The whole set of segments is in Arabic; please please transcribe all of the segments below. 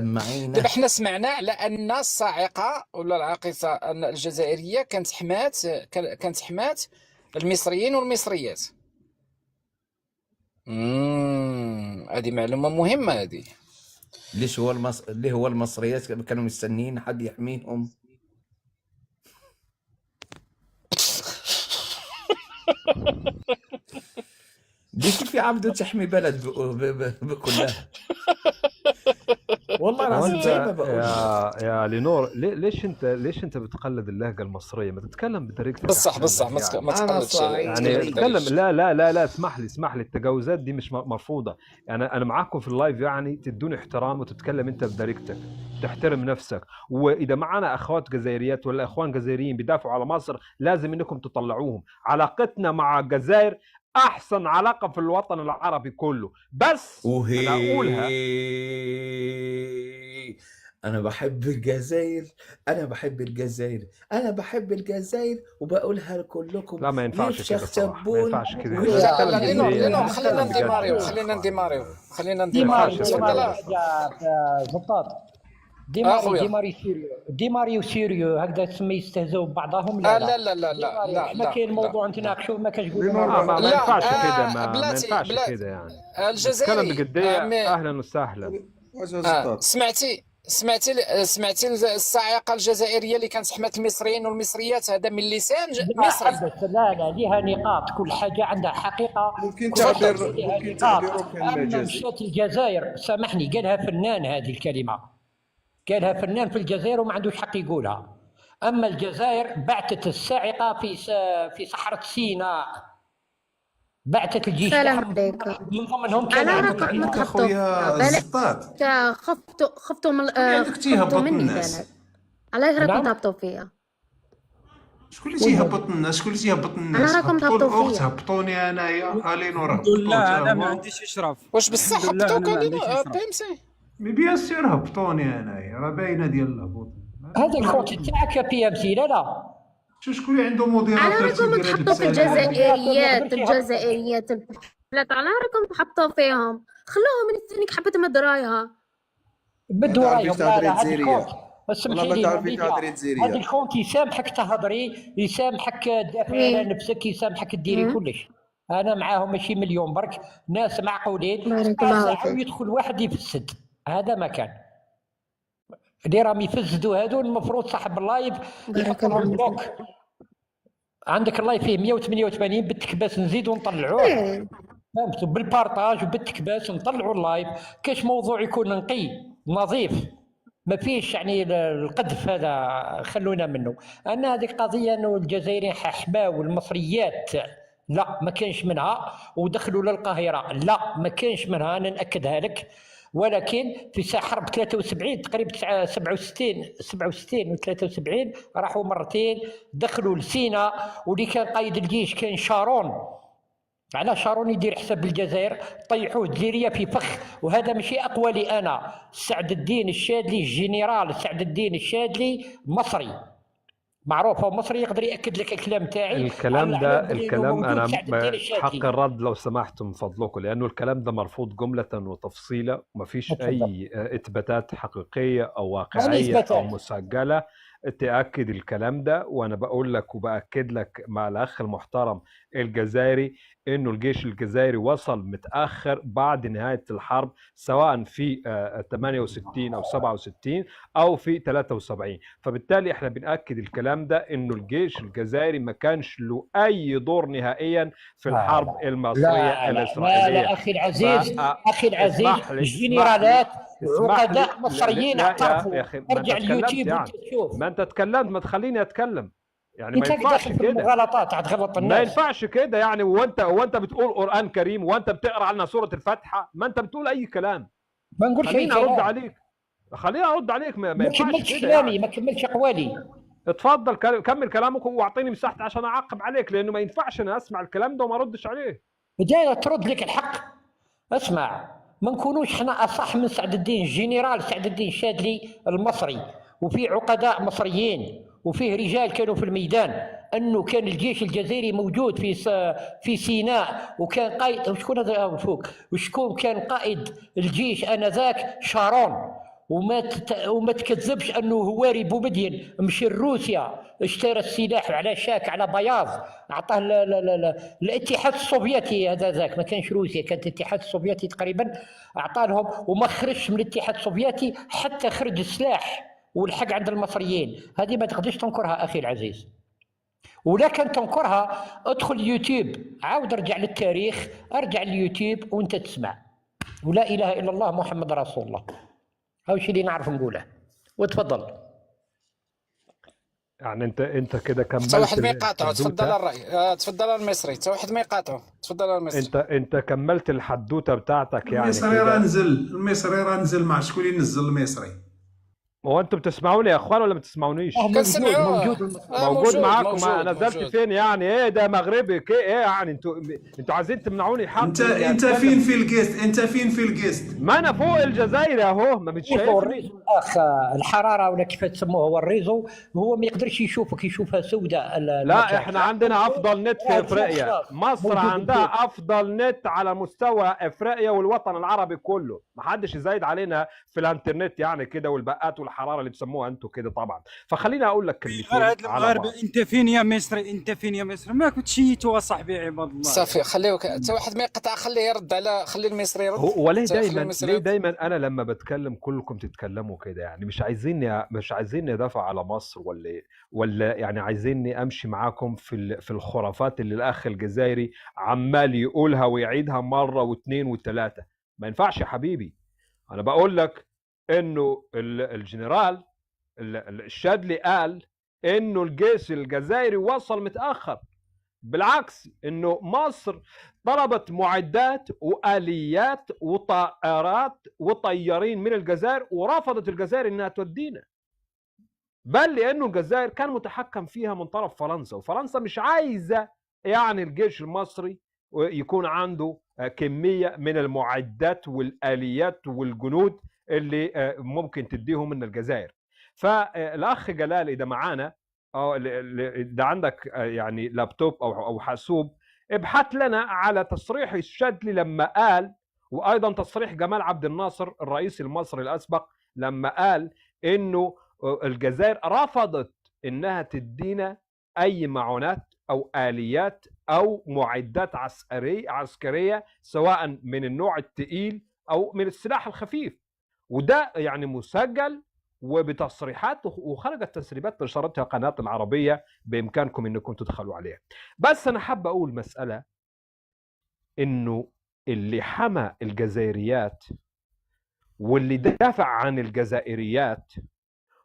تمعينا. دابا حنا سمعنا على ان الصاعقه ولا العاقصه الجزائريه كانت حمات المصريين والمصريات. هذه معلومه مهمه هذه. ليش اللي هو المصريات كانوا مستنيين حد يحميهم؟ دي كيف عبده تحمي بلد بكلها؟ والله العظيم زي ما بقول يا لينور، ليش انت بتقلد اللهجه المصريه؟ ما تتكلم بطريقتك. بصح ما تقلدش يعني تتكلم. لا اسمح لي التجاوزات دي مش مرفوضه. يعني انا معاكم في اللايف، يعني تدوني احترام وتتكلم انت بطريقتك، تحترم نفسك. واذا معنا اخوات جزائريات ولا اخوان جزائريين بيدافعوا على مصر لازم انكم تطلعوهم. علاقتنا مع الجزائر احسن علاقه في الوطن العربي كله، بس انا اقولها. انا بحب الجزائر، انا بحب الجزائر وبقولها لكلكم. لا ما ينفعش كده صراحه، ما ينفعش كده. لا خلينا نديماريو زباط. ديماريو سيريو هكذا تسمي يستهزئوا ببعضهم. لا ما كاين موضوع نتناقشوا، ما كاش تقول ما ينفعش كده، ما ينفعش كده. يعني الجزائر نتكلم بجديه. اهلا وسهلا. سمعتي الصاعقه الجزائريه اللي كانت حمات المصريين والمصريات؟ هذا من لسان مصري. لا ليها نقاط، كل حاجه عندها حقيقه. ممكن تعبير أما مشات الجزائر، سامحني، قالها فنان، هذه الكلمه قالها فنان في الجزائر وما عندوش حق يقولها. اما الجزائر بعثت الصاعقه في صحراء سيناء، بعثت الجيش. سلام عليكم. من ضمنهم كان على رقم خويا الزطاط. خفتوا من البلد، على رقم تهبطوا فيها. شكون اللي تيهبط الناس؟ انا راكم تهبطوا فيا. هبطوني انايا الينور. لا انا ما عنديش اشراف. واش بصح هبطوك بيمسي؟ بيان سير هبطوني انايا، راه باينه ديال الهبوط. هذا الكونت تاعك يا بي ام سي. لا شكون اللي عنده موديراتور؟ على راكم تحطوا في الجزائريات لا على راكم تحطوا فيهم، خلوهم من السنك حبه مدرايها بدورايهم. هذا الكونت يسامحك تهضري، يسامحك تدافعي على نفسك، يسامحك ديري كلش. انا معاهم ماشي مليون برك، ناس معقولين. يدخل واحد يفسد، هذا ما كان. اللي راهم يفسدوا هذو المفروض صاحب اللايف يحط لهم بلوك. عندك اللايف فيه 188 بالتكباس نزيدوا نطلعوه. فهمتوا؟ بالبارطاج وبالتكباس نطلعوا اللايف. كاش موضوع يكون نقي نظيف، ما فيش يعني القذف هذا، خلونا منه. انا هذه قضيه انه الجزائريين ححماو المصريات، لا ما كانش منها. ودخلوا للقاهره، لا ما كانش منها، انا ناكدها لك. ولكن في حرب 73 تقريبا 67 و 73 راحوا مرتين دخلوا لسيناء. واللي كان قائد الجيش كان شارون. على شارون يدير حساب الجزائر، طيحوه الجزائريه في فخ. وهذا ماشي اقوالي انا، سعد الدين الشاذلي، الجنرال سعد الدين الشاذلي مصري معروف، ومصري يقدر ياكد لك الكلام تاعي. الكلام انا حق الرد لو سمحتم فضلكم، لانه الكلام ده مرفوض جمله وتفصيلا، وما فيش اي اثباتات حقيقيه او واقعيه او مسجله تاكد الكلام ده. وانا بقول لك وباكد لك مع الاخ المحترم الجزائري انه الجيش الجزائري وصل متاخر بعد نهايه الحرب، سواء في 68 او 67 او في 73. فبالتالي احنا بناكد الكلام ده، انه الجيش الجزائري ما كانش له اي دور نهائيا في الحرب المصريه الاسرائيليه. لا اخي العزيز، الجنرالات عقداء مصريين اعترفوا. ارجع اليوتيوب وانت تشوف. ما انت تكلمت، ما تخليني اتكلم. يعني ما ينفعش كده، غلطات هتغلط الناس. ما ينفعش كده يعني. وانت بتقول قرآن كريم وانت بتقرا عنا سورة الفاتحة، ما انت بتقول اي كلام. ما نقولش خليني ارد عليك، ما ينفعش كلامي يعني. ما كملش اقوالي. اتفضل كمل كلامك واعطيني مساحتي عشان اعقب عليك، لانه ما ينفعش انا اسمع الكلام ده وما اردش عليه. جاي ترد لك الحق. اسمع، ما نكونوش احنا اصح من سعد الدين الجنرال سعد الدين الشاذلي المصري، وفي عقداء مصريين وفيه رجال كانوا في الميدان. انه كان الجيش الجزائري موجود في سيناء، وكان قائد. وشكون هذا فوق؟ وشكون كان قائد الجيش انذاك؟ شارون. وما تكذبش انه هواري بومدين مشي لروسيا اشترى السلاح على شاك على بياض اعطاه الاتحاد السوفيتي. هذا ذاك ما كانش روسيا، كانت الاتحاد السوفيتي تقريبا، اعطاه لهم وما خرجش من الاتحاد السوفيتي حتى خرج السلاح والحق عند المصريين. هذه ما تقدرش تنكرها اخي العزيز، ولا كان تنكرها ادخل يوتيوب، عاود ارجع للتاريخ، ارجع لليوتيوب وانت تسمع. ولا اله الا الله محمد رسول الله، هاو الشيء اللي نعرف نقوله. وتفضل. يعني انت كده كملت. حتى واحد ما يقاطعه. تفضل الراي، تفضل المصري، حتى واحد ما يقاطعه. تفضل المصري. انت كملت الحدوته بتاعتك. يعني المصري راه نزل، المصري راه نزل، مع شكون اللي نزل المصري؟ هو انتم بتسمعوني يا اخوان ولا ما بتسمعونيش؟ موجود معاكم. انا نزلت فين يعني؟ ايه ده مغربي ايه يعني؟ انتوا عايزين تمنعوني حق. انت فين في الجيست؟ انت فين في الجيست؟ ما انا فوق الجزائر اهو، ما بتشايفني. اخ الحراره ولا كيف تسموه، هو الريزو، هو ما يقدرش يشوفك، يشوفها سوداء. لا احنا عندنا افضل نت في افريقيا. مصر عندها افضل نت على مستوى افريقيا والوطن العربي كله، ما حدش يزايد علينا في الانترنت يعني كده، والبقات والحراره اللي بسموها انتوا كده طبعا. فخليني اقول لك كلمتين على المغاربه. انت فين يا مصري؟ انت فين يا مصري؟ ما كنت شيتوا صاحبي عباد الله. صافي خليه حتى واحد ما يقطع، خليه يرد على، خلي المصري يرد. هو ليه دايما انا لما بتكلم كلكم تتكلموا كده؟ يعني مش عايزين ندافع على مصر ولا يعني عايزيني امشي معاكم في الخرافات اللي الاخ الجزائري عمال يقولها ويعيدها مره واثنين وثلاثه؟ ما ينفعش يا حبيبي. انا بقول لك انه الجنرال الشادلي قال انه الجيش الجزائري وصل متاخر. بالعكس، انه مصر طلبت معدات واليات وطائرات وطيارين من الجزائر، ورفضت الجزائر انها تودينا، بل لانه الجزائر كان متحكم فيها من طرف فرنسا، وفرنسا مش عايزه يعني الجيش المصري يكون عنده كميه من المعدات والاليات والجنود اللي ممكن تديهم من الجزائر. فالاخ جلال اذا معانا ده عندك يعني لابتوب او حاسوب، ابحث لنا على تصريح الشادلي لما قال، وايضا تصريح جمال عبد الناصر الرئيس المصري الاسبق لما قال انه الجزائر رفضت انها تدينا اي معونات او اليات او معدات عسكريه سواء من النوع الثقيل او من السلاح الخفيف. وده يعني مسجل وبتصريحات، وخرجت تسريبات نشرتها قناة العربية، بإمكانكم أنكم تدخلوا عليها. بس أنا حابة أقول مسألة، إنه اللي حمى الجزائريات واللي دافع عن الجزائريات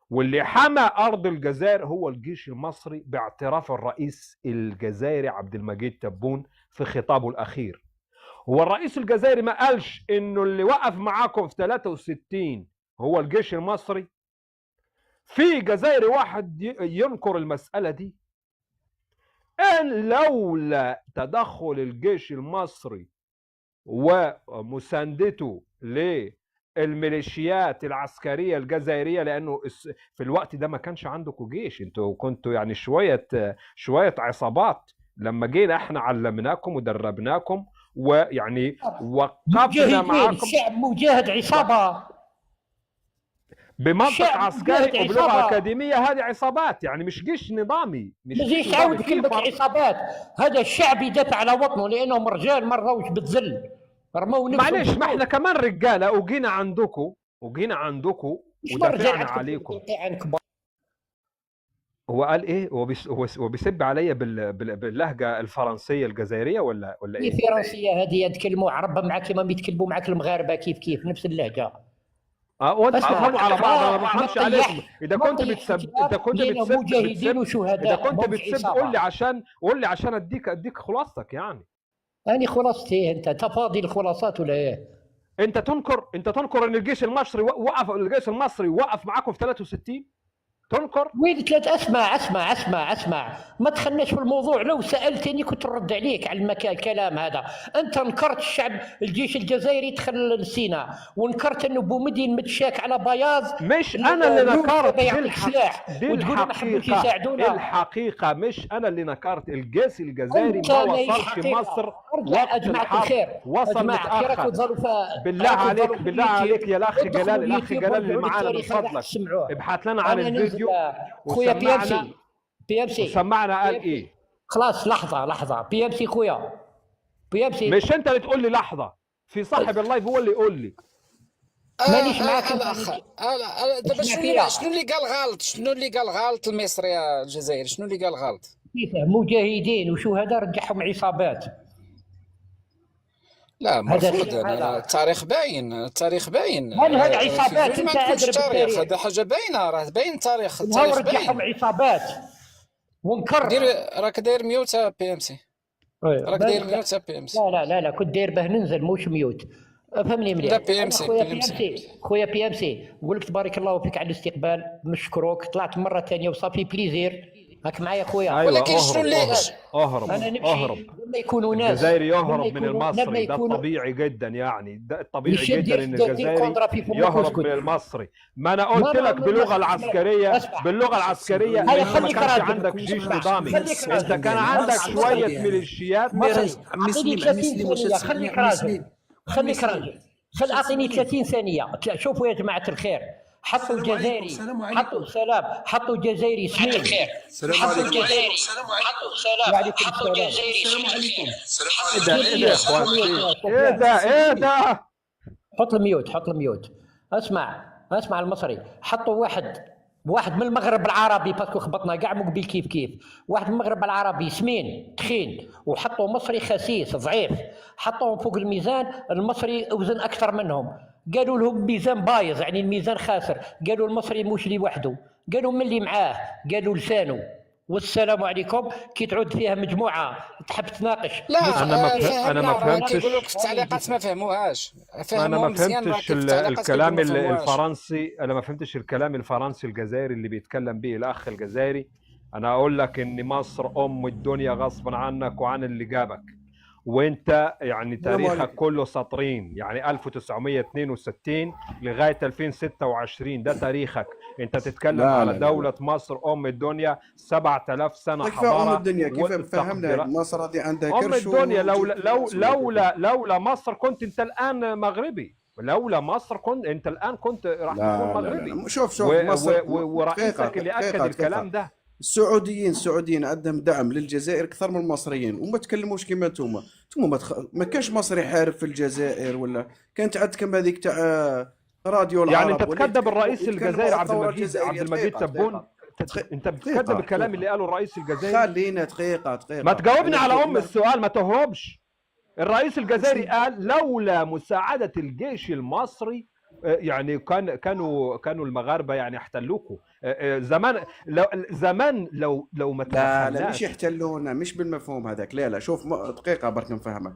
واللي حمى أرض الجزائر هو الجيش المصري، باعتراف الرئيس الجزائري عبد المجيد تبون في خطابه الأخير. هو الرئيس الجزائري ما قالش إنه اللي وقف معاكم في 63 هو الجيش المصري؟ في جزائري واحد ينكر المسألة دي؟ إن لولا تدخل الجيش المصري ومساندته للميليشيات العسكرية الجزائرية، لأنه في الوقت ده ما كانش عندكم جيش، انتوا كنتوا يعني شوية عصابات. لما جينا احنا علمناكم ودربناكم ويعني وقفنا معاكم. الشعب مجاهد عصابة بمنطق عسكري وبلغه اكاديميه، هذه عصابات يعني مش جيش نظامي. مش جيش عاود كلمه عصابات. هذا الشعب يدافع على وطنه لانهم رجال ما رضوش بالذل، رموا نفسهم. معليش، ما احنا كمان رجاله وجينا عندكم ودافعنا عليكم. هو قال ايه؟ هو بيسب عليا باللهجه الفرنسيه الجزائريه ولا ايه؟ الفرنسيه هذه يتكلموا عرب معك كما بيتكلموا معك المغاربه، كيف نفس اللهجه. وانت تفهموا على بعض. انا ما بفهمش عليكم. اذا كنت بتسب قول لي عشان اديك خلاصتك. يعني اني خلاصتي انت تفاضل الخلاصات ولا ايه؟ انت تنكر ان الجيش المصري وقف معاكم في 63؟ تنكر؟ وين ثلاث اسمع ما دخلناش في الموضوع. لو سالتني كنت نرد عليك على الكلام هذا. انت نكرت الشعب الجيش الجزائري دخل لسيناء، ونكرت انه بومدين متشاك على بياض. مش انا اللي نكرت بالحقيقه مش انا اللي نكرت. الجيش الجزائري ما وصلش مصر وقت الحرب، وصل متاخر. بالله عليك يا الاخ جلال، اللي معانا من فضلك ابحث لنا عن الفيديو خويا بي ام سي وسمعنا قال ايه. خلاص لحظه بي ام سي خويا، بي ام سي مش انت اللي تقول لي لحظه، في صاحب اللايف هو اللي يقول لي. مانيش معاك الاخ. دابا شنو اللي قال غلط المصري يا الجزائري؟ شنو اللي قال غلط؟ مجاهدين وشهداء رجعهم عصابات. لا مرفوض. التاريخ باين من هاد عصابات؟ انت ادري هذا حاجه باينه، راه باين التاريخ رجعهم عصابات ونكر. راك داير ميوت بي ام سي، راك داير ميوت بي ام سي. لا كنت داير باه ننزل موش ميوت. فهمني مليح. لا بي ام سي خويا بي ام سي نقول لك تبارك الله فيك على الاستقبال، نشكروك. طلعت مره ثانيه وصافي بليزير راك معايا خويا. ولكن شنو اللي اهرب لما يكونوا ناس الجزائري يهرب من المصري، ده طبيعي جدا. يعني ده الطبيعي جدا ان الجزائري يهرب من المصري. ما انا قلت لك باللغه العسكريه ان انت ما كانش عندك جيش نظامي، انت كان عندك شويه ميليشيات. خليك راجل. اعطيني 30 ثانيه. شوفوا يا جماعه الخير، حطوا الجزائري، حطوا الجزائري سمين. حطوا الجزائري، حطوا سلام، حطوا الجزائري. ايه ده حط الميوت. اسمع المصري. حطوا واحد من المغرب العربي، باسكو خبطنا كاع مقبل كيف واحد من المغرب العربي سمين تخين، وحطوا مصري خسيس ضعيف، حطوهم فوق الميزان. المصري اوزن اكثر منهم، قالوا لهم ميزان بايظ، يعني الميزان خاسر. قالوا المصري مش لي وحده، قالوا من اللي معاه، قالوا لسانه. والسلام عليكم. كي تعود فيها مجموعه تحب تناقش. لا انا ما فهمتش. كيقولوا لك في التعليقات ما فهموهاش. انا ما فهمتش الكلام الفرنسي. انا ما فهمتش الكلام الفرنسي الجزائري اللي بيتكلم به الاخ الجزائري. انا اقول لك ان مصر الدنيا غصبا عنك وعن اللي جابك، وانت يعني تاريخك كله سطرين، يعني 1962 لغايه 2026 ده تاريخك. انت تتكلم على دوله مصر الدنيا، 7000 سنه حضاره. الدنيا كيف فهمنا مصر هذه عندها كرش الدنيا. لولا مصر كنت انت الان مغربي. لولا مصر كنت الان راح تكون مغربي. شوف مصر ورئيسك اللي اكد الكلام ده. السعوديين عندهم دعم للجزائر اكثر من المصريين، وما تكلموش كيما انتم ما كانش مصري حارب في الجزائر، ولا كانت عندكم هذيك تاع راديو العرب. يعني انت تكذب الرئيس الجزائري عبد المجيد تبون. انت بتكذب الكلام اللي قاله الرئيس الجزائري. خلينا دقيقه ما تجاوبني على السؤال، ما تهربش. الرئيس الجزائري قال لولا مساعده الجيش المصري يعني كانوا المغاربه يعني احتلوكوا زمان لو ما لا مش يحتلونا، مش بالمفهوم هذاك. لا شوف دقيقه برك نفهمك.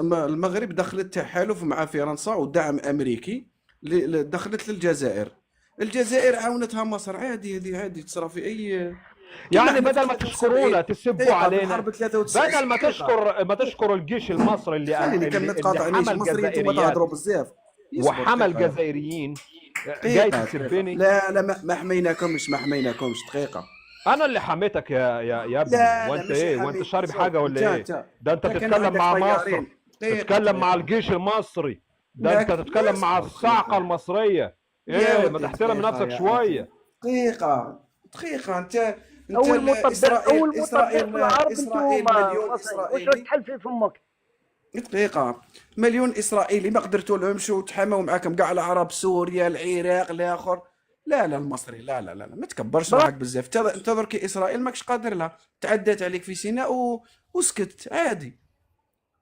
المغرب دخلت تحالف مع فرنسا ودعم امريكي، دخلت للجزائر. الجزائر عاونتها مصر عادي، هذه عادي تصرى في اي. يعني بدل ما تشكرونا تسبوا علينا، بدل ما تشكر الجيش المصري اللي حمى الجزائريين وحمى الجزائريين، جاي تسبني. لا ما حميناكمش دقيقه. انا اللي حميتك يا ابني. وانت ايه؟ وانت شارب حاجه ولا ايه؟ ده انت تتكلم مع مصر، تتكلم مع الجيش المصري، ده انت تتكلم مع الصاعقه المصريه. ايه ما تحترم نفسك شويه. دقيقه انت اول مطبق العرب انتم واش تحل في فمك. دقيقه، مليون اسرائيلي ما قدرتوا لهمش وتحاموا معاكم كاع العرب، سوريا العراق الاخر. لا المصري لا ما تكبرش روحك بزاف. انتظر كي اسرائيل ماكش قادر لها، تعدات عليك في سيناء وسكت عادي.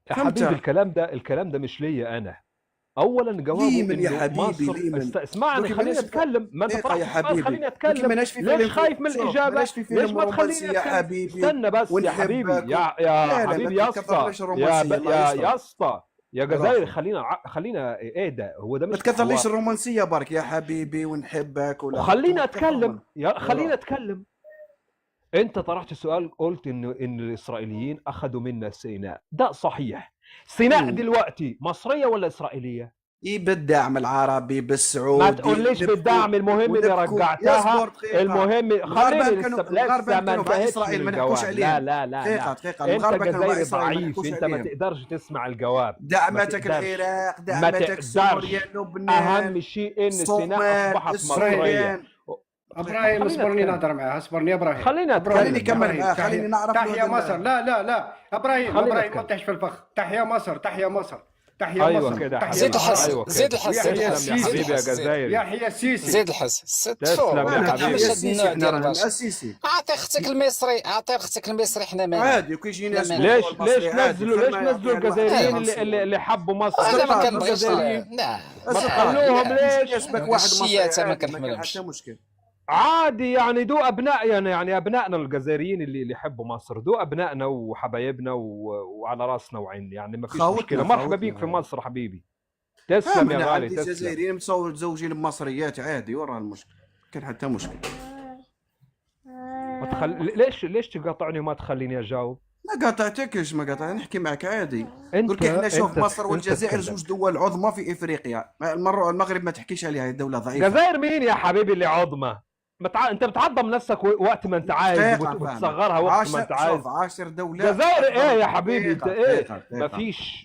يا حبيبي الكلام ده مش ليا انا. اولا جوابه يا حبيبي اسمعني خليني اتكلم. ما انت يا حبيبي خليني اتكلم. ليش خايف من الاجابه؟ ليش ما تخليني يا حبيبي؟ استنى بس يا حبيبي يا حبيبي يا اسطى يا اسطى يا جزائر خلينا ايه ده، هو ده ما مش تكثرليش حوار. الرومانسيه برك يا حبيبي ونحبك ولا خلينا اتكلم خلينا اتكلم. انت طرحت سؤال، قلت ان الاسرائيليين اخذوا منا سيناء، ده صحيح. سيناء دلوقتي مصريه ولا اسرائيليه؟ بالدعم العربي بالسعودي. ما تقوليش بالدعم، المهم اللي رجعتها. المهم خليني لسه ما انتهتش من الجواب. لا دقيقه انت جزائري ضعيف، انت ما تقدرش تسمع الجواب. دعمتك العراق، دعمتك سوريا، لبنان. اهم شيء ان سيناء اصبحت مصريه. ابراهيم اصبرني نهضر معاه، اصبرني ابراهيم. خليني نكمل معاه، خليني نعرف. تحيا مصر. لا ابراهيم ما تطيحش في الفخ. تحيا مصر، تحيا مصر، تحيا ايوه مصر. كده. زيد الحس، زيد الحس، يحيى السيسي يا جزائري. يحيى السيسي. زيد الحس. تسلم يا حبيبي. السيسي. اعطي اختك المصري، اعطي اختك المصري. حنا مالنا عادي وكيجي ناس. ليش نزلوا الجزائريين اللي حبوا مصر؟ انا ما كنبغيش. لا ما تخلوهم. ليش يسبك واحد مصري؟ ما كنحملهمش. حتى مشكل. عادي يعني، دو ابناء يعني ابنائنا الجزائريين اللي يحبوا مصر، دو ابنائنا وحبايبنا وعلى راسنا وعيننا، يعني ما فيش مشكله. مرحبا بيك في مصر حبيبي. تسلم يا غالي. تسلم. الجزائريين متزوجين بمصريات عادي، ورا المشكل كان حتى مشكل. ليش تقاطعني وما تخليني اجاوب؟ ما قاطعتكش، ما قاطع، نحكي معك عادي. قلت احنا شوف مصر والجزائر زوج دول عظمى في افريقيا. المغرب ما تحكيش عليها، الدوله ضعيفه. الجزائر مين يا حبيبي اللي عظمى؟ انت بتعظم نفسك وقت ما انت عايز وتصغرها وقت ما انت عايز. 10 دولة. الجزائر ايه يا حبيبي؟ انت ايه؟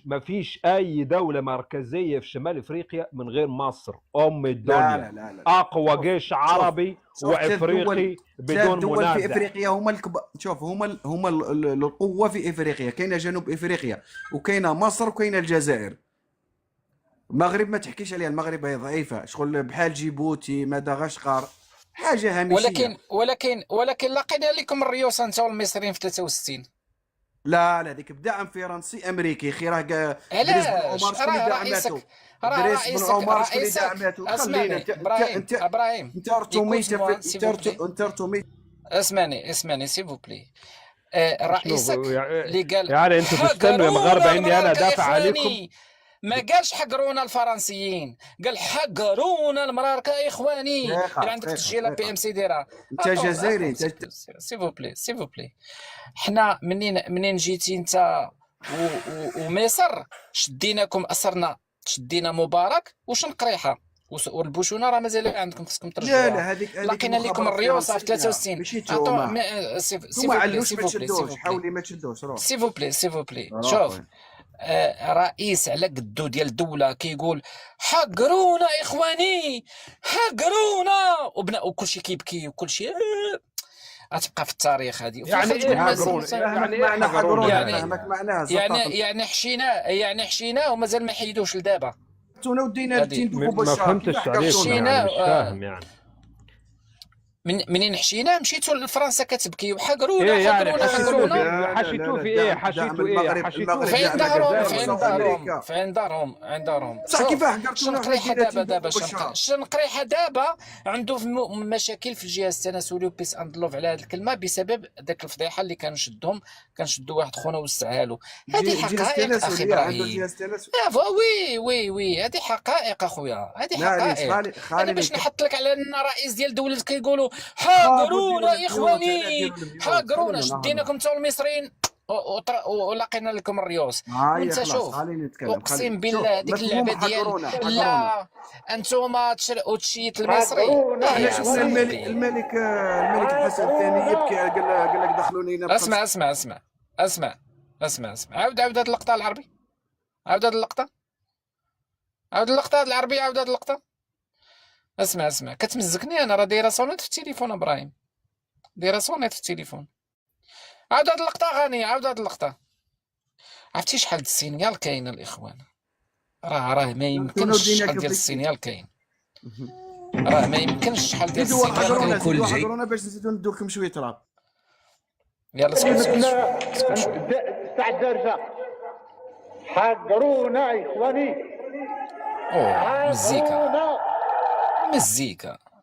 مفيش اي دولة مركزية في شمال افريقيا من غير مصر، ام الدنيا. لا. اقوى جيش عربي وافريقي بدون دول منازع. في افريقيا هم شوف هم القوة في افريقيا. كاينه جنوب افريقيا وكاينه مصر وكاينه الجزائر. المغرب ما تحكيش عليها، المغرب هي ضعيفة، شغل بحال جيبوتي، مدغشقر، حاجه هامشيه. ولكن لقينا لكم الريوس انت والمصريين في 63. لا ديك بدعم فرنسي امريكي. خي راه دريس بن عمر شكون اللي دعمته؟ دريس بن عمر شكون اللي دعمته؟ خلينا انت رتومي. اسمعني سي فو بلي. رئيسك اللي قال يعني انتوا تستنوا يا مغاربه اني انا ادافع عليكم؟ ما قالش حقرونا الفرنسيين، قال حقرونا المراركه اخواني. عندك تسجيلات بي ام سي ديرها. انت جزائري. سي فو بلي حنا منين جيتي انت ومصر شديناكم، اسرنا، شدينا مبارك وشنقريحه والبوشونه راه مازال عندكم، خصكم ترجعوها. لا هذيك لقينا لكم الريوس في 63. ماشي توما. سي تشدوش، حاولي ما تشدوش. سي فو بلي شوف. رئيس على قدو ديال الدوله كيقول حقرونا اخواني، حقرونا، وكلشي كيبكي وكلشي غتبقى في التاريخ هذه. يعني ايه حقرونا؟ يعني حشيناه ومازال ما حيدوش لدابا. تونا ودينا ما فهمتش عليكم، مش فاهم يعني. منين حشينا مشيتوا لفرنسا كتبكي وحقرونا. إيه يعني حقرونا حشيتوا في ايه؟ حشيتوا في عندهم. صح كيف حقرتونا؟ شنقريحه دابا عنده مشاكل في الجهاز التناسلي وبيس اند لوف على هذه الكلمه بسبب ذاك الفضيحه اللي كنشدوا واحد خونا وسعها له. هذه حقائق اخي ابراهيم. وي هذه حقائق اخويا، هذه حقائق. انا باش نحط لك على ان رئيس ديال دوله كيقولوا حاقرونا اخواني، حاقرونا، شديناكم انتم المصريين ولقينا لكم الريوس. وانت شوف اقسم بالله ديك اللعبه ديال لا انتم تشيت المصري. الملك الحسن الثاني يبكي، قال لك دخلوا لينا. اسمع عاود هاد اللقطه العربي، عاود هاد اللقطه العربيه، عاود هاد اللقطه. اسمع كتمزقني انا، راه دايره صونيت في التليفون ابراهيم، دايره صونيت في التليفون. عاود هاد اللقطه غاني، عاود هاد اللقطه. عرفتي شحال د السينيال كاين الاخوان؟ راه ما يمكنش شحال ديال السينيال كاين، راه ما يمكنش شحال ديال السينيال كاين. كل شيء حضرونا باش نزيدو ندوكم شويه تراب. يلا اسكت تاع الدرجه. حقرونا اخواني.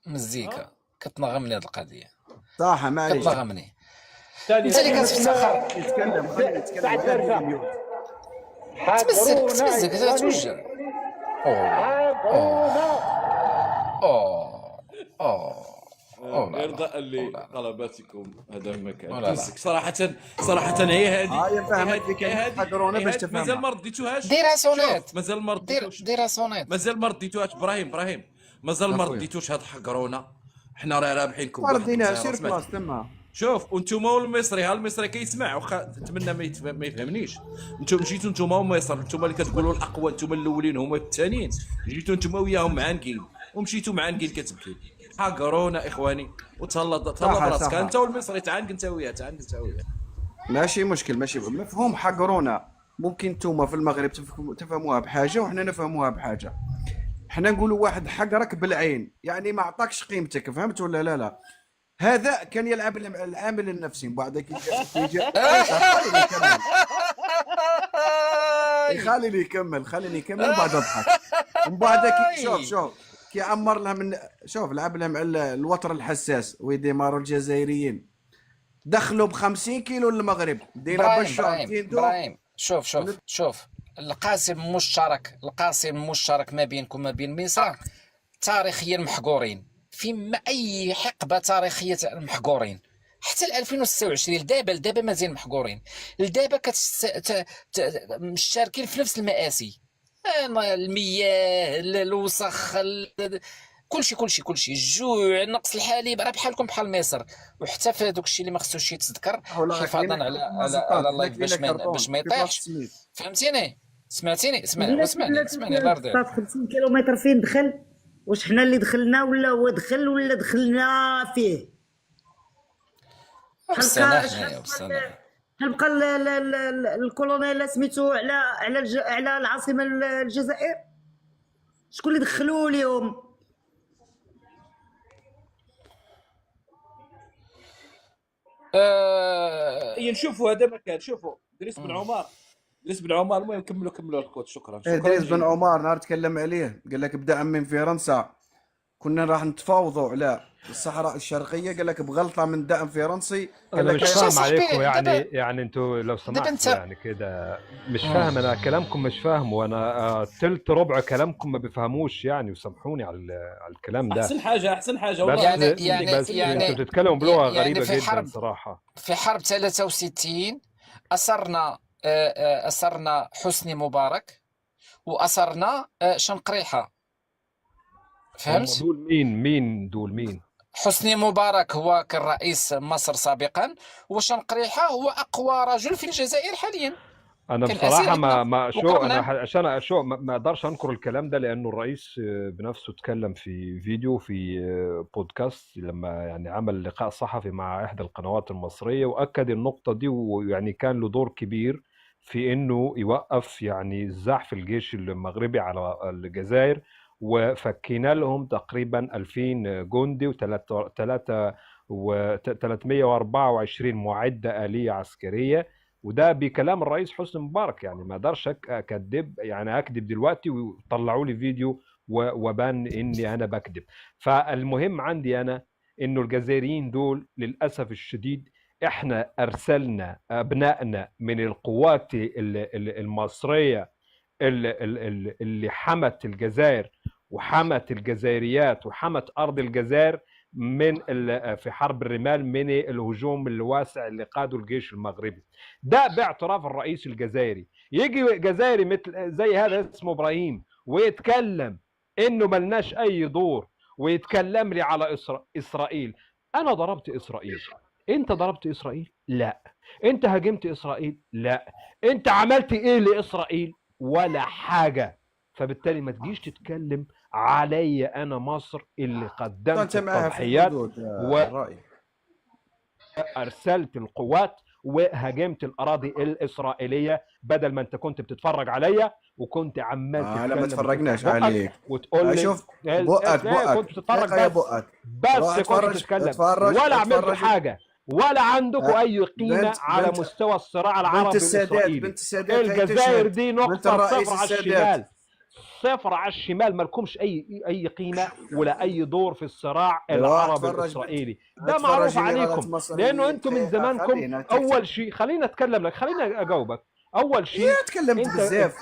مزيكا كتنغمني هاد القضيه. صح معليش كتنغمني انت اللي كتفتخر. يتكلم، خليه يتكلم. تمزك توجع. ارضاء لطلباتكم هذا المكان. تمسك صراحه هي هذه فهمت اللي كان حقرونا باش تفهم. مازال ما رديتوهاش. ديرها سونيت. مازال ما رديتوش. ديرها سونيت. مازال ما رديتوهاش. ابراهيم مازال ما رديتوش هاد حقرونا. حنا راه رابحينكم. ما رديناها سير بلاص تما. شوف وانتم والمصري المصري كيسمع واخا نتمنى ما يفهمنيش. انتم جيتوا انتم ومصر، انتم اللي كتقولوا الاقوى، انتم الاولين هما الثانيين، جيتوا انتم وياهم معانقين ومشيتوا معانقين كتبكيو. حقرونا اخواني وتهلا براسك انت والمصري، تعانق انت وياه. ماشي مشكل، ماشي مفهوم. حقرونا ممكن نتوما في المغرب تفهموها بحاجه وحنا نفهموها بحاجه. حنا نقولوا واحد حقرك بالعين، يعني ما عطاكش قيمتك، فهمت ولا لا؟ هذا كان يلعب العامل النفسي. من بعد خليني يكمل وبعد اضحك. ومن بعد شوف كيعمر لها من لعب لهم على الوتر الحساس ويديماروا الجزائريين. دخلوا ب50 كيلو للمغرب ديرها ابراهيم شوف القاسم مشترك ما بينكم ما بين مصر تاريخيا محقورين. في اي حقبه تاريخيه محقورين حتى 2026. دابا مازال محقورين. دابا مشاركين في نفس المآسي، المياه، الوسخ، كلشي الجوع، نقص الحليب، راه بحالكم بحال مصر. وحتى في هذوك الشيء اللي ما خصوش يتصذكر حفاظا على الله باش ما يطيحش. فهمتيني؟ سمعتيني الله يرضيك. 50 كيلومتر فين دخل؟ واش حنا اللي دخلنا ولا هو دخل ولا دخلنا فيه؟ هل بقى الكولونيل سميتو على العاصمه الجزائر؟ شكون اللي دخلوا اليوم؟ نشوفوا هذا مكان. شوفوا دريس بن عمر المهم كملوا الكوت. شكرا. دريس بن عمر نهار تكلم عليه قال لك بدا من فرنسا كنا راح نتفاوضوا على الصحراء الشرقيه، قال لك بغلطه من دعم فرنسي. انا مش فاهم عليكم يعني انتوا لو سمحتوا يعني كده مش فاهم. انا كلامكم مش فاهم، وانا تلت ربع كلامكم ما بيفهموش يعني، وسامحوني على الكلام ده. احسن حاجه والله. يعني انتوا بتتكلموا بلغه غريبه جدا صراحه. في حرب 63 أسرنا حسني مبارك وأسرنا شنقريحة. فهمت؟ دول مين؟ حسني مبارك هو كان رئيس مصر سابقا، وشنقريحة هو أقوى رجل في الجزائر حاليا. أنا بصراحة ما أقدرش أنكر الكلام ده، لأنه الرئيس بنفسه اتكلم في فيديو في بودكاست لما يعني عمل لقاء صحفي مع إحدى القنوات المصرية، وأكد النقطة دي، ويعني كان له دور كبير في إنه يوقف يعني زحف الجيش المغربي على الجزائر، وفكينا لهم تقريبا 2000 جندي و324 معدة آلية عسكرية. وده بكلام الرئيس حسني مبارك، يعني ما اقدرش اكذب دلوقتي وطلعوا لي فيديو وبان اني انا بكذب. فالمهم عندي انا انه الجزائريين دول للاسف الشديد احنا ارسلنا ابنائنا من القوات المصريه اللي حمت الجزائر وحمت الجزائريات وحمت ارض الجزائر في حرب الرمال من الهجوم الواسع اللي قاده الجيش المغربي. ده باعتراف الرئيس الجزائري. يجي جزائري مثل زي هذا اسمه ابراهيم ويتكلم انه ملناش اي دور، ويتكلم لي على اسرائيل. انا ضربت اسرائيل؟ انت ضربت اسرائيل؟ لا. انت هاجمت اسرائيل؟ لا. انت عملت ايه لاسرائيل؟ ولا حاجه. فبالتالي ما تجيش تتكلم عليا انا مصر اللي قدمت التضحيات وارسلت القوات وهاجمت الاراضي الاسرائيليه، بدل ما انت كنت بتتفرج عليا وكنت عمال تتكلم. لا ما تفرجناش عليك وتقول لي شوف بقك كنت تتفرج بس كنت تتكلم ولا عملت حاجه، ولا عندكم اي قيمه على مستوى الصراع العربي الاسرائيلي. الجزائر دي نقطه صفر على الشمال، صفر على الشمال، ما لكمش اي قيمه ولا اي دور في الصراع العربي الاسرائيلي. ده معروف عليكم، لانه انتم من زمانكم. اول شيء خلينا اتكلم لك، خلينا اجاوبك. اول شيء تكلمت بزاف.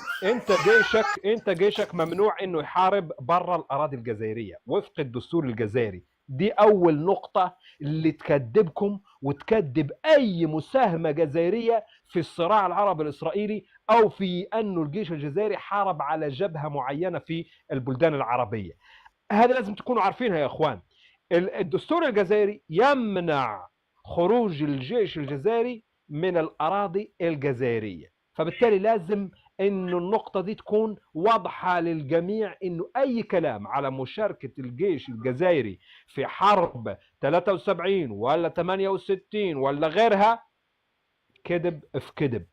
انت جيشك ممنوع انه يحارب برا الاراضي الجزائريه وفق الدستور الجزائري. دي اول نقطه اللي تكذبكم وتكذب اي مساهمه جزائريه في الصراع العربي الاسرائيلي او في انه الجيش الجزائري حارب على جبهه معينه في البلدان العربيه. هذا لازم تكونوا عارفينها يا اخوان. الدستور الجزائري يمنع خروج الجيش الجزائري من الاراضي الجزائريه، فبالتالي لازم انه النقطه دي تكون واضحه للجميع، انه اي كلام على مشاركه الجيش الجزائري في حرب 73 ولا 68 ولا غيرها كذب في كذب.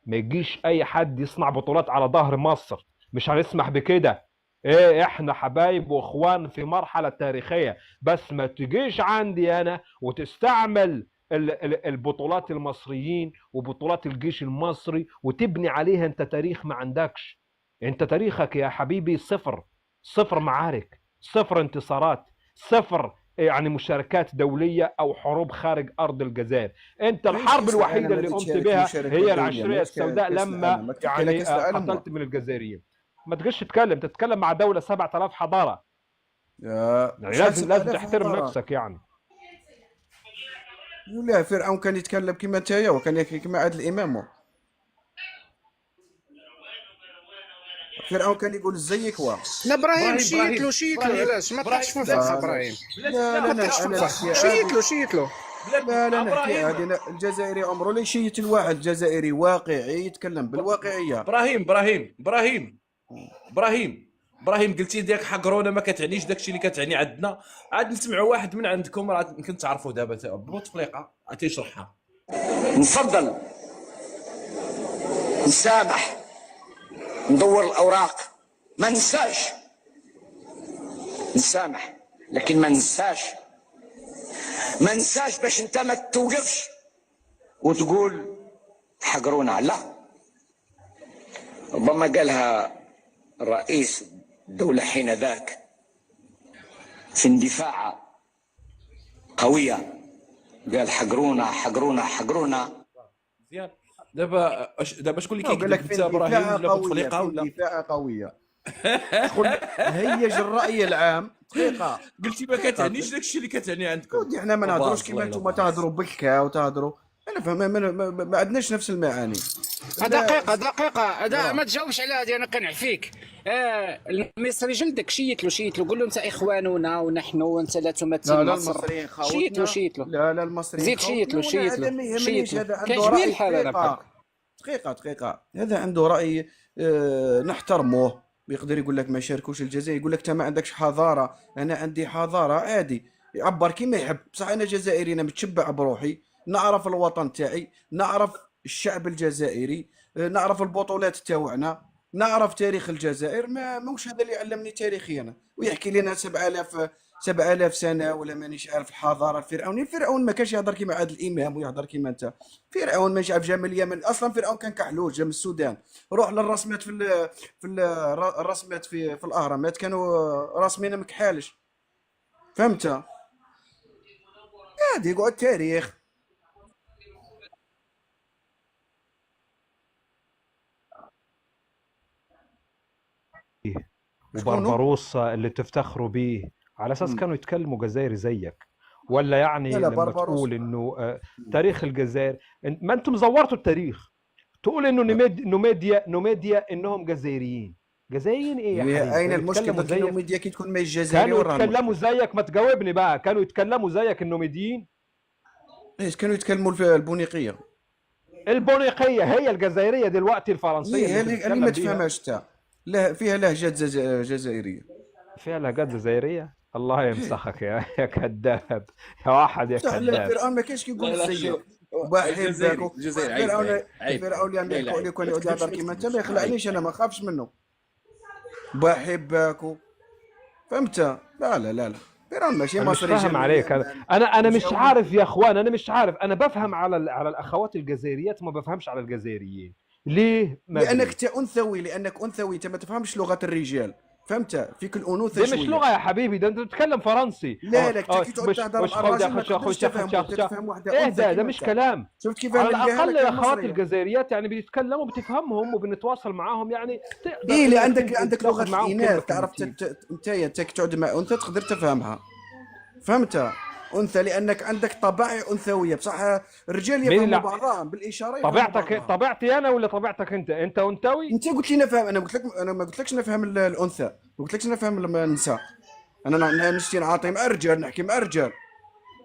ما يجيش اي حد يصنع بطولات على ظهر مصر، مش هنسمح بكده. ايه، احنا حبايب واخوان في مرحله تاريخيه، بس ما تجيش عندي انا وتستعمل البطولات المصريين وبطولات الجيش المصري وتبني عليها انت تاريخ ما عندكش. انت تاريخك يا حبيبي صفر معارك، صفر انتصارات، صفر يعني مشاركات دوليه او حروب خارج ارض الجزائر. انت الحرب الوحيده اللي قمت بها هي العشريه السوداء لما يعني قتلت من الجزائريين. ما تجيش تتكلم مع دوله 7000 حضاره. يعني لازم تحترم نفسك يعني. لا، فرعون كان يتكلم كما نتايا وكان كما عادل امام. فرعون كان يقول زيك وا. لا ابراهيم شيت له علاش ما طلعش من فخ ابراهيم؟ لا شيت له لا نحكي هذه. الجزائري عمره لا يشيت الواحد. الجزائري واقعي يتكلم بالواقعيه. ابراهيم قلتي ديك حقرونا ما كتعنيش داكشي اللي كتعني عندنا. عاد نسمعوا واحد من عندكم راه يمكن تعرفوا دابا بوتفليقه تيشرحها. نفضل نسامح، ندور الاوراق، ما ننساش. نسامح لكن ما ننساش باش انت ما توقفش وتقول حقرونا. لا، ربما قالها الرئيس الدولة حين ذاك في اندفاع قوية، قال حقرونا. مزيان. دابا شكون اللي كيقول لك في ابراهيم ولا بوتفليقه ولا دفاع قويه؟ هيج الراي العام. دقيقه، قلتي ما كتعنيش داكشي اللي كتعني عندكم. ودي حنا ما نهضروش كيما نتوما تهضروا بالكا وتهضروا. انا فاهم ما عندناش نفس المعاني. دقيقة هذا ما تجاوبش على هذه. انا كنعفيك. المصري جلدك شيت له قول له انت اخواننا ونحن وانت لا تمثل مصر. شيت له لا المصريين زيد شيت له هذا عنده كيعجبني راي. الحال انا دقيقه هذا عنده راي نحترموه. يقدر يقول لك ما شاركوش الجزائر، يقول لك انت ما عندكش حضاره. انا عندي حضاره، عادي يعبر كيما يحب. بصح انا جزائري، انا متشبع بروحي، نعرف الوطن تاعي، نعرف الشعب الجزائري، نعرف البطولات تاوعنا، نعرف تاريخ الجزائر. موش هذا اللي علمني تاريخي انا ويحكي لنا 7000 سنه ولا مانيش عارف الحضاره الفرعونيه. فرعون ما كانش يهضر كيما عادل الامام ويهضر كيما انت. فرعون ماشي عارف جا من اليمن اصلا. فرعون كان كحلوش، جا من السودان. روح للرسمات الرسمات في الاهرامات كانوا راسمين مكحالش. فهمت؟ عادي يقعد تاريخ. وبربروسا اللي تفتخروا به على اساس كانوا يتكلموا جزائري زيك، ولا يعني لما تقول انه تاريخ الجزائر ما انتم زورتوا التاريخ تقول انه نوميديا انهم جزائريين ايه يا حبيبي؟ اين المشكله؟ النوميديا كي تكون ماهيش جزائري كانوا يتكلموا زيك. ما تجاوبني بقى. كانوا يتكلموا زيك النوميديين؟ ايش كانوا يتكلموا البونيقيه هي الجزائريه دلوقتي الفرنسيه هي اللي ما تفهمهاش انت. لا، فيها لهجات جزائريه. فيها لهجات جزائريه؟ الله يمسخك يا كذاب يا واحد يا كذاب. فرعون ما كانش كيقول زيك بحبك. فرعون يعني يقول لك يقعد يهضر كيما انت ما يخلعنيش. انا ما خافش منه. بحبك. فهمت؟ لا فرعون ماشي مصري. مش فاهم عليك. انا مش عارف يا اخوان. انا مش عارف. انا بفهم على الاخوات الجزائريات وما بفهمش على الجزائريين. ليه؟ لانك انت انثوي. انت ما تفهمش لغه الرجال. فهمت؟ فيك الانوثه دي شويه. مش لغه يا حبيبي، ده انت بتتكلم فرنسي. لا لا كي تقعد تهضر مع الراجل ما تقدرش تفهم واحده ايه انثى. ده مش كلام. شفت كيف على انا الاقل الاخوات الجزائريات يعني بيتكلموا بتفهمهم وبنتواصل معاهم يعني. ايه اللي عندك لغه الاناث تعرف انت تقعد مع انثى تقدر تفهمها. فهمت؟ انثى لانك عندك طبائع انثويه بصح الرجال يفهموا بعضهم بالاشاره. طبيعتي انا ولا طبيعتك انت؟ انت انثوي؟ انت قلت لي نفهم. انا ما قلتلكش نفهم الانثى، ما قلتلكش نفهم النساء. انا نشتي نعاطي مع الرجال، نحكي مع الرجال،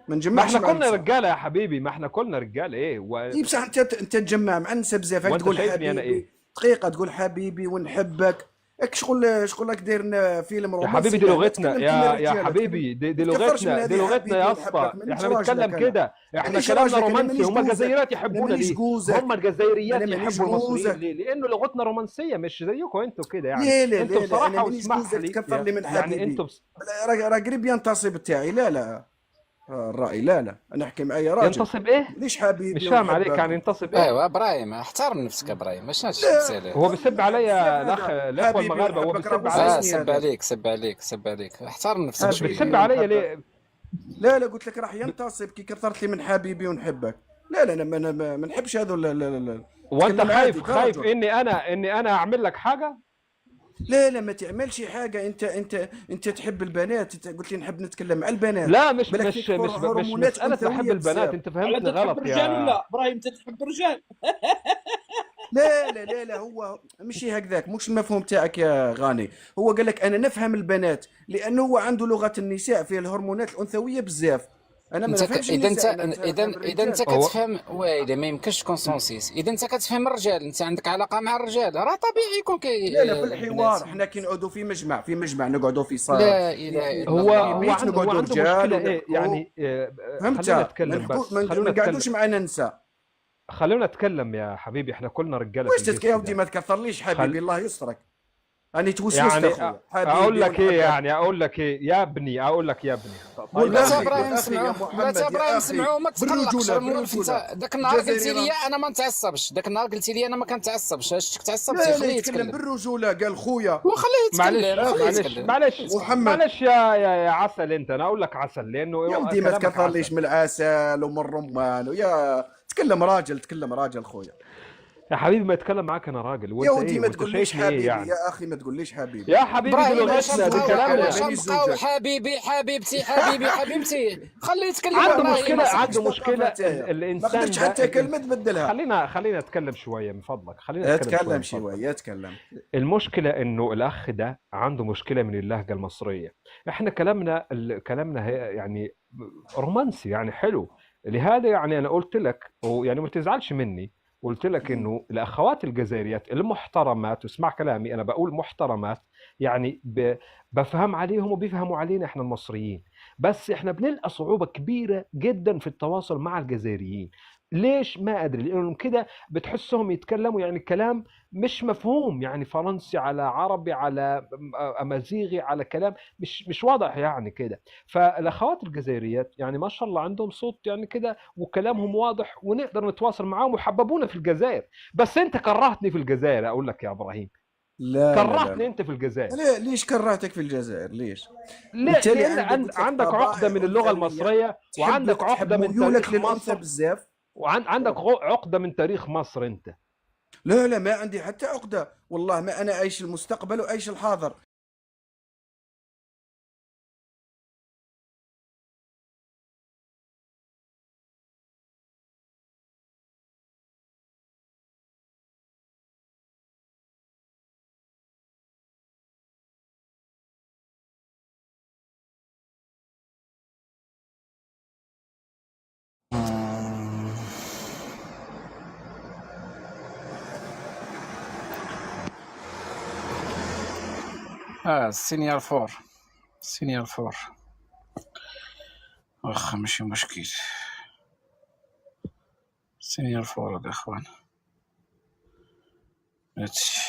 ما نجمعش. ما احنا كلنا رجاله يا حبيبي، ما احنا كلنا رجاله. ايه اي بصح انت تتجمع مع النساء بزاف، تقول حبيبي أنا إيه؟ دقيقه تقول حبيبي ونحبك. شغل راك داير فيلم رومانسي يا حبيبي. دي لغتنا يا حبيبي، دي لغتنا يا اسطى. احنا بنتكلم كده، احنا كلامنا رومانسي. هم الجزائريات يحبونا ليه؟ هم الجزائريات يحبوا المصريين ليه؟ لانه لغتنا رومانسيه مش زيكم انتم كده يعني. انتم بصراحه واسمح لي يعني انتم راه قريب ينتصب تاعي. لا الراي لا انا احكي معايا راجل. ينتصب ايه؟ ليش حبيبي؟ مش فاهم عليك يعني ينتصب ايه؟ ايوا ابراهيم احترم نفسك ابراهيم، ماش تسال. هو بيسب عليا الاخوه المغاربه. هو بيسب عليا. سب عليك احترم نفسك شويه. بيسب عليا ليه؟ لا قلت لك راح ينتصب كي كثرت لي من حبيبي ونحبك. لا انا ما نحبش هذول. وانت خايف اني انا اعمل لك حاجه؟ لا ما تعملش حاجه. انت تحب البنات. انت قلت لي نحب نتكلم مع البنات. لا مش مساله بحب البنات. انت فهمتني غلط يا رجال ولا ابراهيم؟ انت تحب الرجال؟ لا هو ماشي هكذاك، مش المفهوم تاعك يا غاني. هو قال لك انا نفهم البنات لانه هو عنده لغه النساء فيها الهرمونات الانثويه بزاف. انا ما نفهمش. اذا انت كتفهم وايله ما يمكنش كونسونسيس. اذا انت كتفهم الرجال، انت عندك علاقه مع الرجال، راه طبيعي يكون لا في الحوار. حنا كي نقعدوا في مجمع نقعدوا في صاله. لا اله الا الله. هو عنده مشكله ايه يعني؟ خلينا نتكلم بس. ما نقعدوش معنا نساء. خلونا نتكلم يا حبيبي، احنا كلنا رجاله. واش تتكلم يا ودي؟ ما تكثرليش حبيبي الله يسترك. أنا توسوست يعني اقول لك ايه يعني؟ اقول لك ايه يا ابني؟ اقول لك يا ابني. طيب لا ابراهيم سمعوا ما تقلقش. انت ذاك النهار قلتي لي انا ما نتعصبش. ذاك النهار قلتي لي انا ما كنتعصبش. اش تعصبتي؟ خليه يتكلم بالرجوله. قال خويا وخليه يتكلم. معلش يا عسل. انت انا اقول لك عسل لانه يا ودي ما تكثرليش من العسل ومن الرمان. ويا تكلم راجل خويا يا حبيبي. ما يتكلم معاك انا راجل. يا ودي ما تقوليش حبيبي يعني؟ يا اخي ما تقوليش حبيبي. يا حبيبي دي لغتنا، دي كلامنا. حبيبي حبيبتي حبيبتي خليه يتكلم. عنده مشكله الانسان. ما قدرتش حتى كلمه تبدلها. خلينا نتكلم شويه من فضلك. خلينا نتكلم شويه. المشكله انه الاخ ده عنده مشكله من اللهجه المصريه. احنا كلامنا يعني رومانسي يعني حلو. لهذا يعني انا قلت لك، ويعني ما تزعلش مني، قلت لك انه الاخوات الجزائريات المحترمات، واسمع كلامي انا بقول محترمات يعني بفهم عليهم وبيفهموا علينا احنا المصريين. بس احنا بنلقى صعوبة كبيرة جدا في التواصل مع الجزائريين. ليش؟ ما ادري. لانهم كده بتحسهم يتكلموا يعني كلام مش مفهوم، يعني فرنسي على عربي على امازيغي على كلام مش واضح يعني كده. فالاخوات الجزائريات يعني ما شاء الله عندهم صوت يعني كده وكلامهم واضح ونقدر نتواصل معاهم ويحببونا في الجزائر. بس انت كرهتني في الجزائر اقول لك يا ابراهيم. كرهتني انت في الجزائر. ليش كرهتك في الجزائر؟ ليش؟ لان عندك عقده من اللغه المصريه، وعندك عقده من تاريخ مصر بزاف، وعندك عقده من تاريخ مصر انت. لا ما عندي حتى عقده والله. ما انا عايش المستقبل وعايش الحاضر. سينيال فور واخا ماشي مشكل. سينيال فور الاخوان هادشي.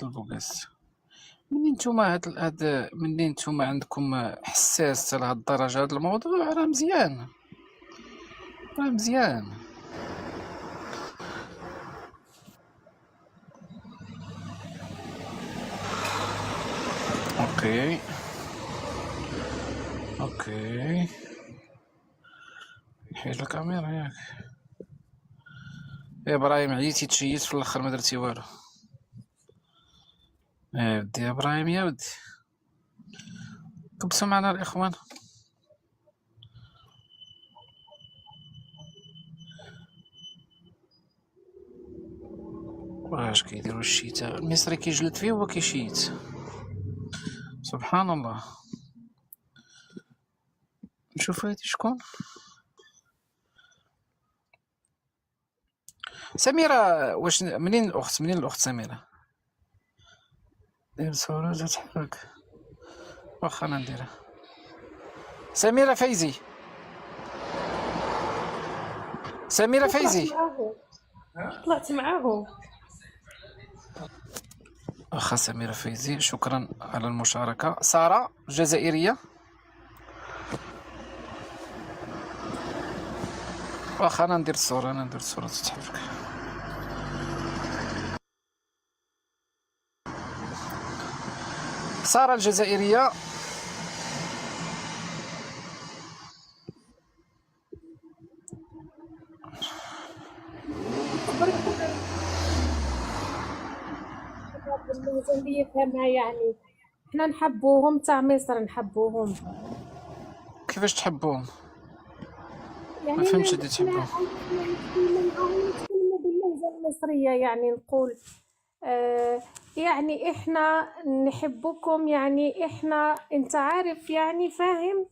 البوغاز منين نتوما منين نتوما عندكم حساس لهاد الدرجه؟ هاد الموضوع راه مزيان اوكي اوكي، حيد الكاميرا ياك يا ابراهيم، عييتي تشيت في الاخر ما درتي والو. يا ودي يا ابراهيم يا ودي، كبسوا معنا الاخوان. واش كيديروا الشتاء المصري كيجلد فيه هو كيشيت، سبحان الله. نشوف هادي شكون، سميرة. واش منين الاخت، منين الاخت سميرة؟ دير صورة تتحرك، واخا انا نديرها. سميرة فايزي، سميرة فايزي. طلعت معاهم. واخا سميرة فايزي، شكرا على المشاركة. سارة الجزائرية، واخا انا ندير الصورة، انا ندير الصورة تتحرك. سارة الجزائرية، لازم يفهمها يعني احنا نحبوهم تاع مصر، نحبوهم. كيفاش تحبوهم؟ يعني ما فهمتش اللي تحبوهم. نتكلموا باللهجة المصرية، يعني نقول يعني احنا نحبكم، يعني احنا انت عارف يعني فاهم.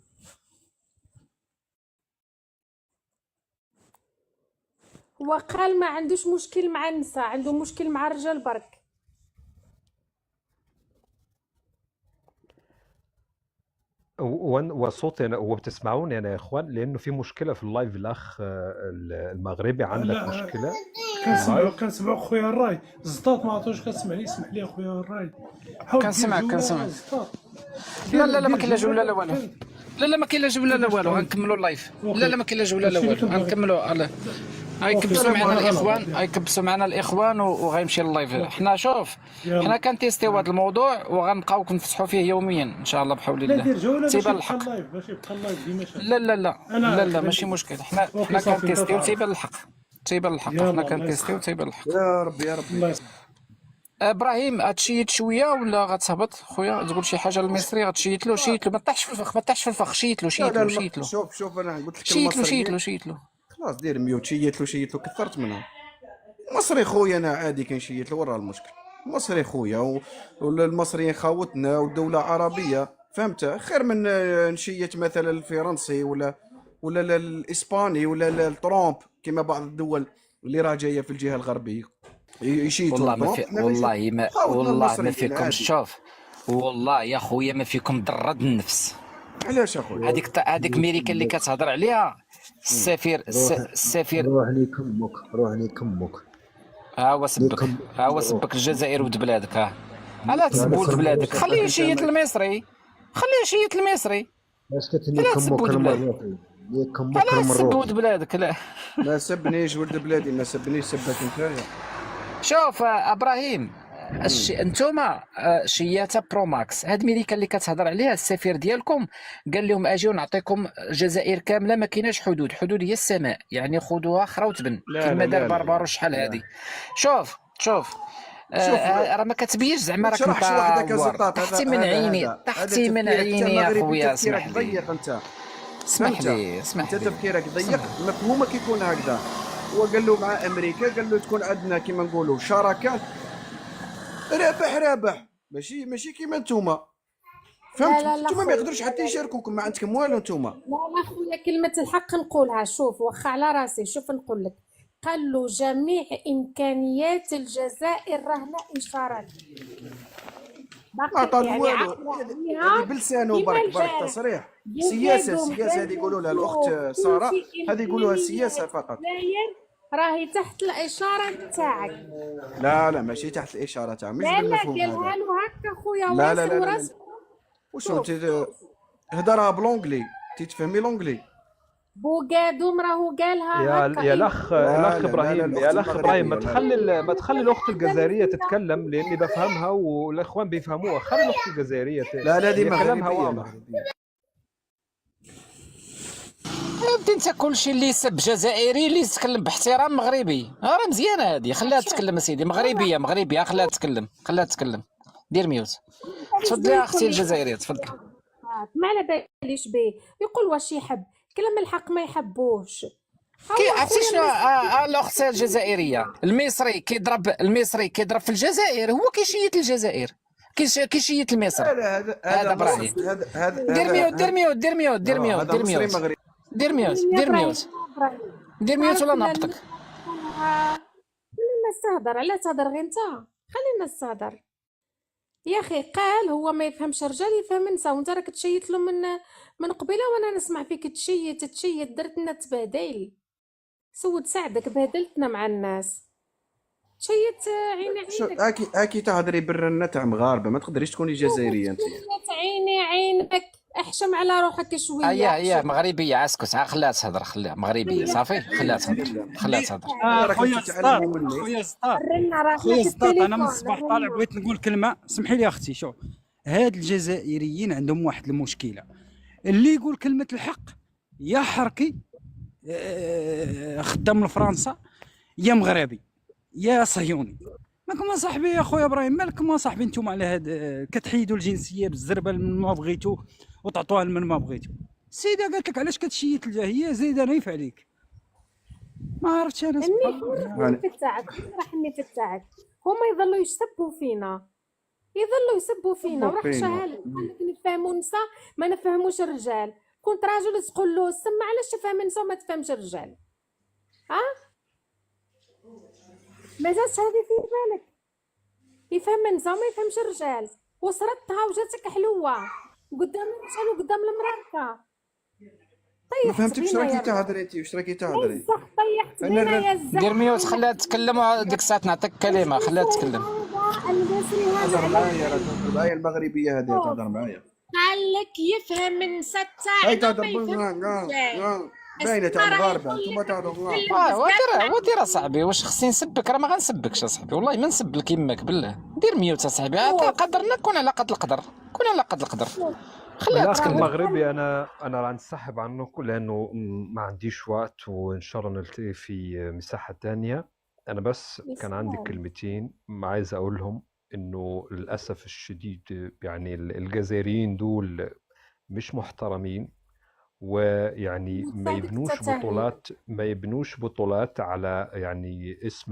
هو قال ما عندوش مشكل مع النساء، عنده مشكل مع الرجال برك. وصوتي هو بتسمعوني انا يا اخوان؟ لانه في مشكله في اللايف. الاخ المغربي عندك مشكله؟ كنسمعوا خويا الراي زطاط، ما عرفتوش كتسمعني. اسمح لي خويا الراي، كنسمعك كنسمعك. لا لا لا ما كاين لا جوله لا والو، لا لا ما كاين لا جوله لا والو، غنكملوا اللايف. لا لا ما كاين لا جوله لا والو، غنكملوا. على غيكبسوا معنا الاخوان، غيكبسوا معنا الاخوان وغيمشي اللايف. حنا شوف حنا كنتيستيو هذا الموضوع وغنبقاو كنفتحوا فيه يوميا ان شاء الله بحول الله. لا دير جوله تيبان باش يبقى الحق. اللايف، باش يبقى اللايف ديما شغال. لا لا لا لا لا ماشي مشكل. حنا كنتيستيو تيبان الحق، تيبان الحق. حنا كنتيستيو تيبان الحق. يا ربي يا ربي. ابراهيم غتشيت شويه ولا غتهبط خويا؟ تقول شي حاجه للمصري غتشيت له؟ شيت له، ما طيحش في الفخ، ما طيحش في الفخ. شيت له شيت له شيت له. شوف انا قلت لك شيت له شيت له شيت له. خلاص دير ميوت. شيت له كثرت منهم. مصري خويا انا عادي كنشيت له، ورا المشكل مصري خويا ولا المصريين خاوتنا والدوله عربيه، فهمت؟ خير من نشيت مثلا الفرنسي ولا الاسباني ولا الترامب كما بعض الدول اللي راه جايه في الجهه الغربيه يشيتوا. والله ما في، والله ما فيكم. شوف والله يا خويا ما فيكم ضرد النفس. علاش اخويا؟ هذيك ميريكا اللي كتهضر عليها السفير. روح لي كمك. ها هو سبك الجزائر ولد بلادك. ها لا تسب ولد بلادك، خليه يشيت المصري، خليه يشيت المصري. اش كتني كمك المروحي؟ لا تسب ولد بلادك. لا ما سبنيش ولد بلادي، ما سبنيش، سبك نتايا. شوف ابراهيم، انتوما شياتا برو ماكس، هاد ميريكا اللي كتهضر عليها السفير ديالكم قال لهم اجيو نعطيكم الجزائر كامله، ما كايناش حدود هي السماء، يعني خذوها خرا وتبن كما دار بربرو شحال هادي. شوف راه ما كتبينش زعما راك طحتي من عيني، طحتي من عيني يا خويا. اسمح لي ضيق انت، اسمح لي انت تفكيرك ضيق، مفهومك يكون هكذا. هو قال له مع امريكا، قال له تكون عندنا كيما نقولوا شراكات رابح، ماشي كيما نتوما، فهمت؟ نتوما ما يقدروش حتى يشاركوكم، ما عندكم والو نتوما. لا خويا كلمة الحق نقولها. شوف واخا على راسي، شوف نقول لك، قال له جميع إمكانيات الجزائر رهن إشارات. ما طال والو، هذه بلسانه برك تصريح. سياسه هذه يقولوا لها الاخت ساره، هذه يقولوها سياسه فقط. راهي تحت الاشاره تاعك. لا ماشي تحت الاشاره تاعك، مش بالمفهوم هذا. قالها له هكا خويا. لا واش انت هضرها بلونجلي؟ تفهمي لونجلي؟ بوقادوم راهو قالها يا هكا. يا الاخ ابراهيم، يا الاخ ابراهيم، ما تخلي الاخت الجزائريه تتكلم لاني بفهمها والاخوان بيفهموها. خلي الاخت الجزائريه لا دي كلامها مغربيه واضح. انت كلشي اللي يسب جزائري اللي يتكلم باحترام مغربي، راه مزيانه هذه، خليها تتكلم اسيدي. مغربيه خليها تتكلم. دير ميوت. تفضلي اختي الجزائريه، تفضلي. ما على باليش به، يقول واش يحب كلام الحق ما يحبوش. عرفتي شنو الاخت الجزائريه؟ المصري كيضرب في الجزائر، هو كيشيت الجزائر، كيشيت المصر. هذا ابراهيم. دير ميوت ولا نهبطك. خلينا نستهدر، علاه تهدر غير انت؟ خلينا نستهدر يا اخي. قال هو ما يفهمش رجال يفهم نساء، وانت راك تشيت له من قبيله وانا نسمع فيك تشيت درت لنا تبهديل. سود ساعدك بهدلتنا مع الناس. تشيت عينك. اكي تهضري بالرنه تاع مغاربه، ما تقدريش تكوني جزائريه انت. عينك احشم على روحك شويه. هي مغربيه، عسكت خليها تهضر، خليها مغربيه صافي، خليها تهضر. خويا سطات انا من الصباح طالع بغيت نقول كلمه، سمحي لي اختي. شوف، هاد الجزائريين عندهم واحد المشكله، اللي يقول كلمه الحق يا حركي خدام لفرنسا، يا مغربي يا صهيوني. مالكم صاحبي يا خويا ابراهيم، مالكم صاحبي نتوما على هاد كتحيدوا الجنسيه بالزربه من ما بغيتو وتعطوها من ما بغيتو. السيده قالت لك علاش كتشيت الجاهيه زايده نايف عليك. ما عرفتش انا حني في تاعك هما يظلوا يسبوا فينا وراح شهال نفهموا النساء ما نفهموش الرجال. كنت راجل تقول له سمع علاش تفهم النساء وما تفهمش الرجال. مازالش هذه في بالك، يفهم النساء وما يفهمش الرجال. وصرتها وجاتك حلوه قدام الرجال وقدام المرأة. ما فهمتك واش راكي تهضري انت، واش راكي تهضري؟ طيحت بينا يا الزهر. دير ميوت خليها تتكلم، وديك الساعه نعطيك كلمه خليها تتكلم. تهضر معايا، راه تهضر معايا المغربيه هذه، تهضر معايا. قال لك يفهم النساء تاعنا ما يفهمش. باينه تاع المغاربه انتم تهضروا. ودير اصاحبي، واش خصني نسبك؟ راه ما غنسبكش اصاحبي، والله ما نسب لك يماك بالله. دير ميوت اصاحبي، قدرنا كون على قد القدر، خليها الاخ المغربي انا راه نسحب عنه لانه ما عنديش وقت، وان شاء الله نلتقي في مساحه ثانيه. انا بس كان عندي كلمتين عايز اقولهم، انه للاسف الشديد يعني الجزائريين دول مش محترمين، ويعني ما يبنوش بطولات على يعني اسم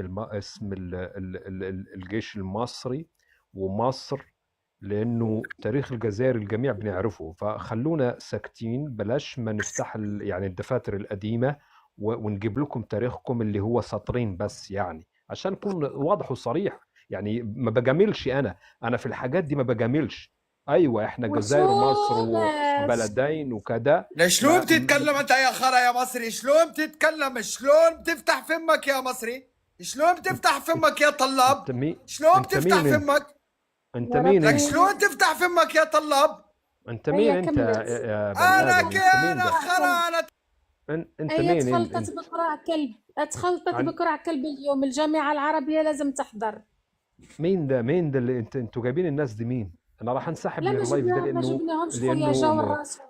الجيش المصري ومصر، لانه تاريخ الجزائر الجميع بنعرفه. فخلونا ساكتين، بلاش ما نفتح يعني الدفاتر القديمه ونجيب لكم تاريخكم اللي هو سطرين بس، يعني عشان نكون واضح وصريح. يعني ما بجاملش، انا في الحاجات دي ما بجاملش. ايوه احنا جزائر ومصر وبلدين وكذا. شلون بتتكلم انت يا خرا يا مصري؟ شلون بتتكلم؟ شلون بتفتح فمك يا مصري؟ شلون بتفتح فمك يا طلاب؟ شلون بتفتح فمك؟ انت مين؟ لك شلون تفتح فمك يا طلاب؟ انت مين انت يا انا كان خرا انت مين؟ تخلطت بكرة كلب اليوم. الجامعة العربية لازم تحضر. مين ده اللي انتوا جايبين الناس دي مين؟ انا راح انسحب من اللايف ده لانه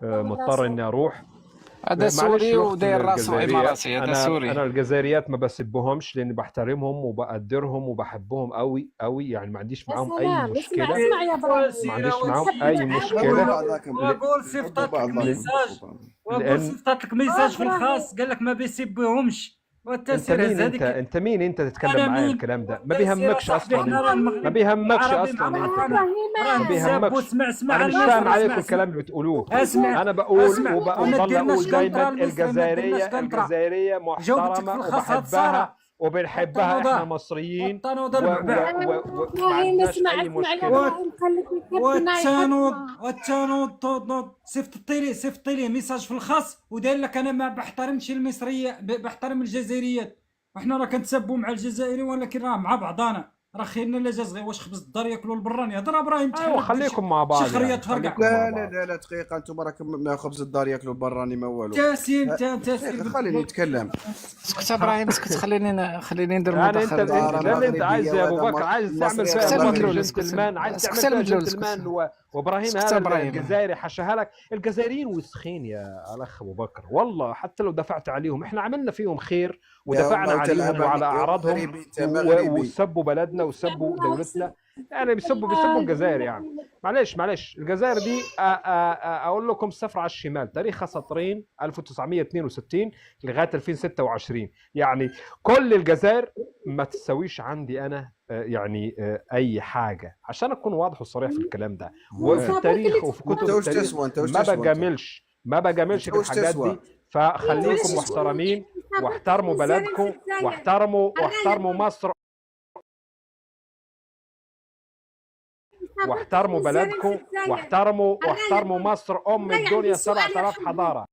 مضطر اني اروح. هذا سوري وداير راسه اماراتي. هذا سوري. انا الجزائريات ما بسبهمش لاني بحترمهم وبقدرهم وبحبهم قوي قوي، يعني ما عنديش معاهم اي مشكله. اسمع يا ما عنديش معاهم اي مشكله. واقول صيفطت لك ميساج في الخاص قال لك ما بيسبهمش. انت مين انت تتكلم معايا الكلام ده؟ ما بيهمكش اصلا، ما بيهمكش اصلا انت، ما بيهمكش. انا مش فاهم عليكم الكلام اللي بتقولوه. انا بقول وبضل اقول دايما الجزائريه محترمه وبحبها وبنحبها، احنا مصريين وما عندناش اي مشكله. والتانوض صيفط لي ميساج في الخاص وداير لك انا ما بحترمش المصريه، بحترم الجزائريات. احنا راه كنتسبوا مع الجزائريين ولكن راه مع بعضانا. راه خيرنا لا جاز غير واش خبز الدار ياكلوا البراني. هضر ابراهيم ايوا خليكم مع بعض شخريه يعني. تفرقع. لا لا لا لا دقيقه، انتم راكم ما خبز الدار ياكلوا براني ما والو. تاسين خليني نتكلم. اسكت ابراهيم اسكت، خليني ندير يعني مداخله. انت عايز يا ابو بكر عايز تعمل فيها جنتلمان، عايز تعمل فيها جنتلمان وابراهيم هذا الجزائري حشاها لك. الجزائريين وسخين يا الاخ ابو بكر، والله حتى لو دفعت عليهم احنا عملنا فيهم خير ودفعنا عليهم وعلى اعراضهم وسبوا بلدنا وسبوا دولتنا. يعني بيسبوا الجزائر يعني. معلش الجزائر دي اقول لكم السفر على الشمال تاريخها سطرين 1962 لغايه 2026. يعني كل الجزائر ما تسويش عندي انا يعني اي حاجه، عشان اكون واضح وصريح في الكلام ده. وفي التاريخ وفي كتب التاريخ ما بجاملش في الحاجات دي. فخليكم محترمين واحترموا بلدكم واحترموا مصر واحترموا بلدكم واحترموا مصر ام الدنيا 7000 حضاره.